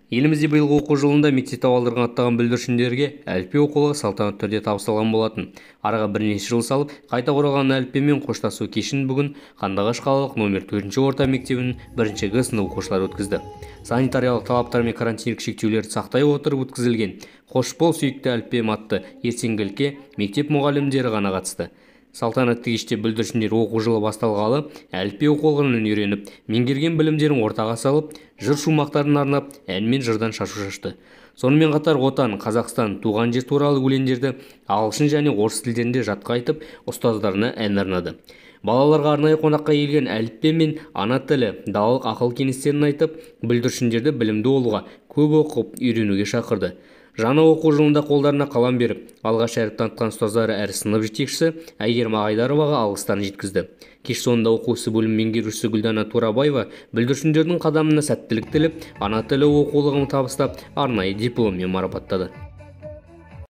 Елімізде биылғы оқу жылында мектеп табалдырығын аттаған бүлдіршіндерге әліппе оқулығы салтанатты түрде табысталған болатын. Араға бірнеше жыл салып, қайта құралған әліппемен қоштасу кешін бүгін Қандыағаш қалалық номер 4 орта мектебінің 1 Г сынып оқушылары өткізді. Санитариялық талаптар мен карантиндік шектеулерді сақтай отырып өткізілген «Қош бол сүйікті әліппем» атты ертеңгілікке мектеп мұғалімдері ғана қатысты. Салтанатты кеште бүлдіршіндер оқу жылы басталғалы әліппе оқулығын үйреніп, меңгерген білімдерін ортаға салып, жыр шумақтарын арнап, ән мен жырдан шашу шашты. Сонымен қатар отан, Қазақстан, туған жер туралы өлеңдерді ағылшын және орыс тілдерінде жатқа айтып, ұстаздарына ән арнады. Балаларға арнайы қонаққа келген әліппе мен ана тілі, далалық ақыл кеңестерін айтып, бүлдіршіндерді білімді болуға, көп оқып, үйренуге шақырды. Жаңа оқу жылында қолдарына қалам беріп, алғаш әріп танытқан ұстаздары әрі сынып жетекшісі Әйгерім Ағайдароваға алғыстарын жеткізді. Кеш соңында оқу ісі бөлім меңгерушісі Гүлдана Турабаева бүлдіршіндердің қадамына сәттілік тілеп, ана тілі оқулығын табыстап, арнайы дипломмен марапаттады.